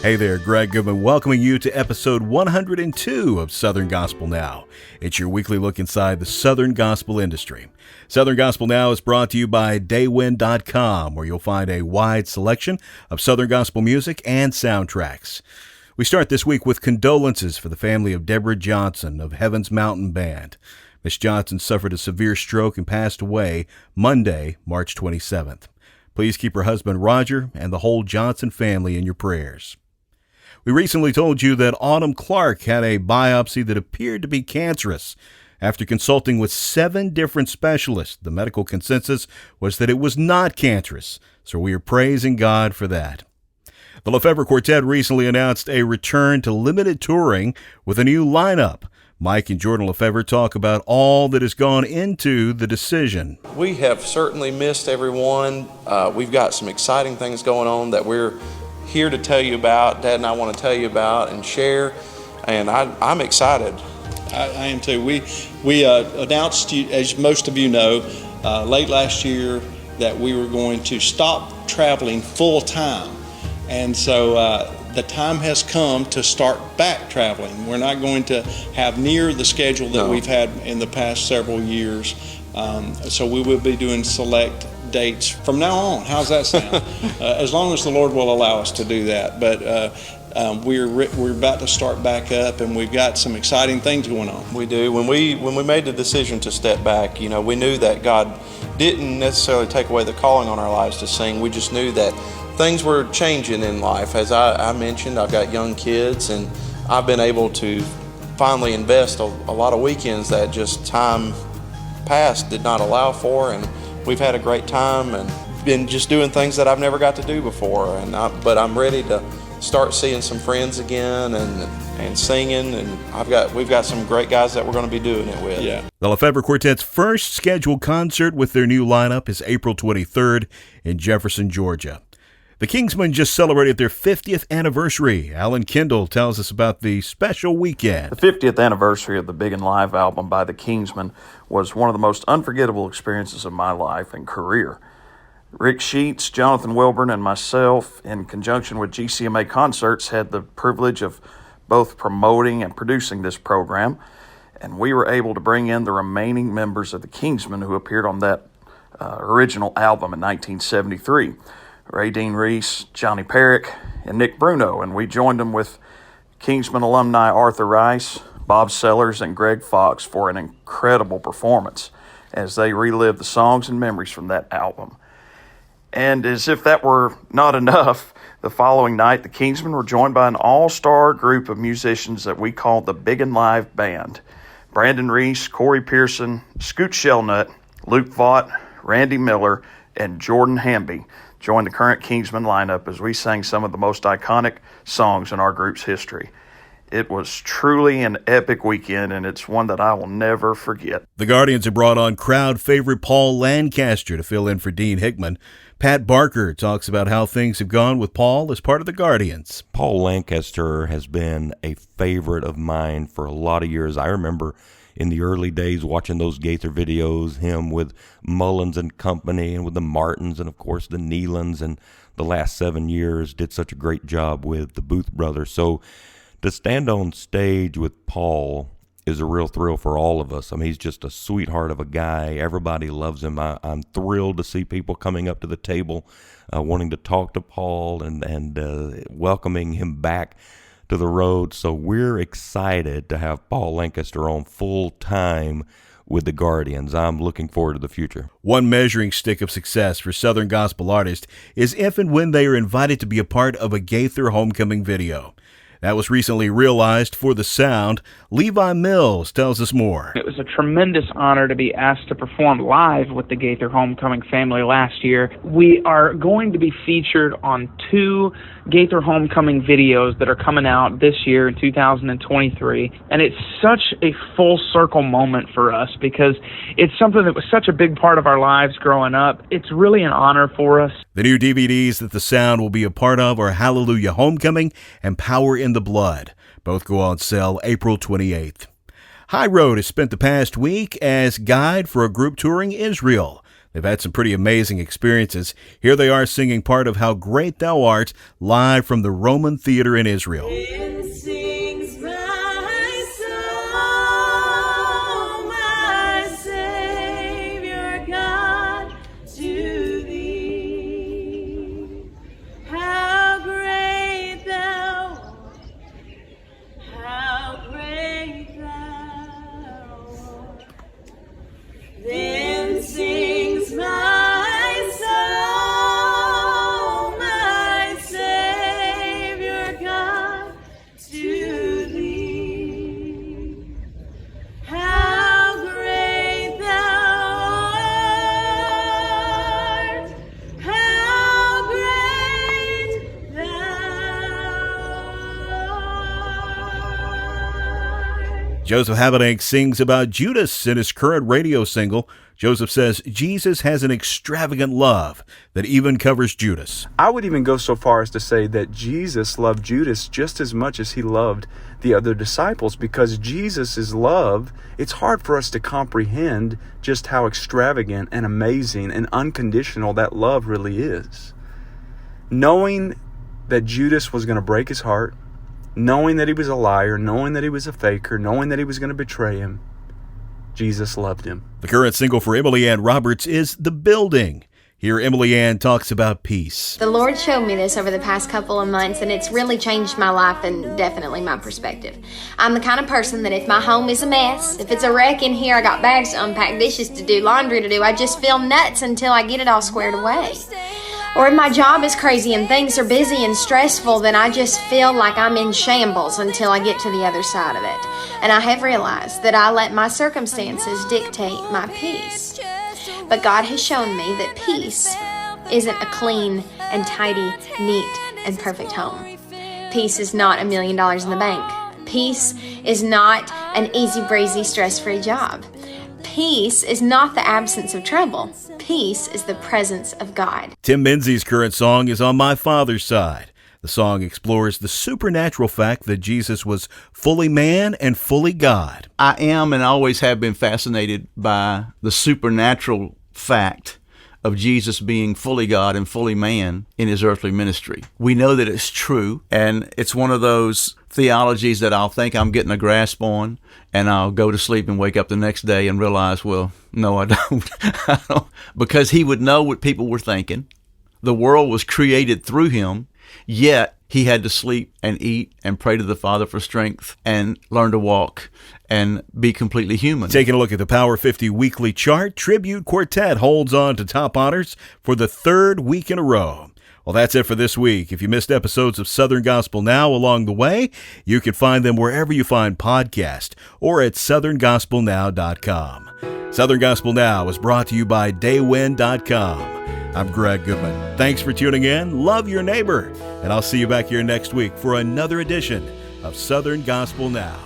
Hey there, Greg Goodman welcoming you to episode 102 of Southern Gospel Now. It's your weekly look inside the Southern gospel industry. Southern Gospel Now is brought to you by Daywind.com, where you'll find a wide selection of Southern gospel music and soundtracks. We start this week with condolences for the family of Deborah Johnson of Heaven's Mountain Band. Miss Johnson suffered a severe stroke and passed away Monday, March 27th. Please keep her husband Roger and the whole Johnson family in your prayers. We recently told you that Autumn Clark had a biopsy that appeared to be cancerous. After consulting with 7 different specialists, the medical consensus was that it was not cancerous, so we are praising God for that. The Lefebvre Quartet recently announced a return to limited touring with a new lineup. Mike and Jordan Lefebvre talk about all that has gone into the decision. We have certainly missed everyone. We've got some exciting things going on that we're here to tell you about. Dad and I want to tell you about and share, and I'm excited. I am too. We announced, as most of you know, late last year that we were going to stop traveling full time, and so the time has come to start back traveling. We're not going to have near the schedule that we've had in the past several years, so we will be doing select dates from now on. How's that sound? As long as the Lord will allow us to do that. But we're about to start back up, and we've got some exciting things going on. We do. When we made the decision to step back, we knew that God didn't necessarily take away the calling on our lives to sing. We just knew that things were changing in life. As I mentioned, I've got young kids, and I've been able to finally invest a lot of weekends that just time past did not allow for, and we've had a great time and been just doing things that I've never got to do before. But I'm ready to start seeing some friends again and singing, and we've got some great guys that we're going to be doing it with. Yeah. The Lefebvre Quartet's first scheduled concert with their new lineup is April 23rd in Jefferson, Georgia. The Kingsmen just celebrated their 50th anniversary. Alan Kendall tells us about the special weekend. The 50th anniversary of the Big and Live album by the Kingsmen was one of the most unforgettable experiences of my life and career. Rick Sheets, Jonathan Wilburn, and myself, in conjunction with GCMA Concerts, had the privilege of both promoting and producing this program, and we were able to bring in the remaining members of the Kingsmen who appeared on that original album in 1973. Ray Dean Reese, Johnny Perrick, and Nick Bruno, and we joined them with Kingsman alumni Arthur Rice, Bob Sellers, and Greg Fox for an incredible performance as they relived the songs and memories from that album. And as if that were not enough, the following night the Kingsmen were joined by an all-star group of musicians that we called the Big and Live Band. Brandon Reese, Corey Pearson, Scoot Shellnut, Luke Vaught, Randy Miller, and Jordan Hamby joined the current Kingsmen lineup as we sang some of the most iconic songs in our group's history. It was truly an epic weekend, and it's one that I will never forget. The Guardians have brought on crowd favorite Paul Lancaster to fill in for Dean Hickman. Pat Barker talks about how things have gone with Paul as part of the Guardians. Paul Lancaster has been a favorite of mine for a lot of years. I remember in the early days watching those Gaither videos, him with Mullins and company and with the Martins and, of course, the Nealons, and the last 7 years did such a great job with the Booth brothers. So to stand on stage with Paul is a real thrill for all of us. I mean, he's just a sweetheart of a guy. Everybody loves him. I'm thrilled to see people coming up to the table wanting to talk to Paul and welcoming him back to the road. So we're excited to have Paul Lancaster on full time with the Guardians. I'm looking forward to the future. One measuring stick of success for Southern gospel artists is if and when they are invited to be a part of a Gaither homecoming video. That was recently realized for The Sound. Levi Mills tells us more. It was a tremendous honor to be asked to perform live with the Gaither Homecoming family last year. We are going to be featured on 2 Gaither Homecoming videos that are coming out this year in 2023. And it's such a full circle moment for us because it's something that was such a big part of our lives growing up. It's really an honor for us. The new DVDs that The Sound will be a part of are Hallelujah Homecoming and Power in the Blood. Both go on sale April 28th. High Road has spent the past week as guide for a group touring Israel. They've had some pretty amazing experiences. Here they are singing part of How Great Thou Art live from the Roman Theater in Israel. Joseph Habedank sings about Judas in his current radio single. Joseph says Jesus has an extravagant love that even covers Judas. I would even go so far as to say that Jesus loved Judas just as much as he loved the other disciples, because Jesus' love, it's hard for us to comprehend just how extravagant and amazing and unconditional that love really is. Knowing that Judas was going to break his heart, knowing that he was a liar, knowing that he was a faker, knowing that he was going to betray him, Jesus loved him. The current single for Emily Ann Roberts is The Building. Here Emily Ann talks about peace. The Lord showed me this over the past couple of months, and it's really changed my life and definitely my perspective. I'm the kind of person that if my home is a mess, if it's a wreck in here, I got bags to unpack, dishes to do, laundry to do, I just feel nuts until I get it all squared away. Or if my job is crazy and things are busy and stressful, then I just feel like I'm in shambles until I get to the other side of it. And I have realized that I let my circumstances dictate my peace. But God has shown me that peace isn't a clean and tidy, neat and perfect home. Peace is not $1 million in the bank. Peace is not an easy breezy, stress-free job. Peace is not the absence of trouble. Peace is the presence of God. Tim Menzies' current song is On My Father's Side. The song explores the supernatural fact that Jesus was fully man and fully God. I am and always have been fascinated by the supernatural fact of Jesus being fully God and fully man in his earthly ministry. We know that it's true, and it's one of those theologies that I'll think I'm getting a grasp on, and I'll go to sleep and wake up the next day and realize, well, no, I don't. Because he would know what people were thinking. The world was created through him, yet he had to sleep and eat and pray to the Father for strength and learn to walk and be completely human. Taking a look at the Power 50 weekly chart, Tribute Quartet holds on to top honors for the third week in a row. Well, that's it for this week. If you missed episodes of Southern Gospel Now along the way, you can find them wherever you find podcasts or at southerngospelnow.com. Southern Gospel Now is brought to you by daywind.com. I'm Greg Goodman. Thanks for tuning in. Love your neighbor. And I'll see you back here next week for another edition of Southern Gospel Now.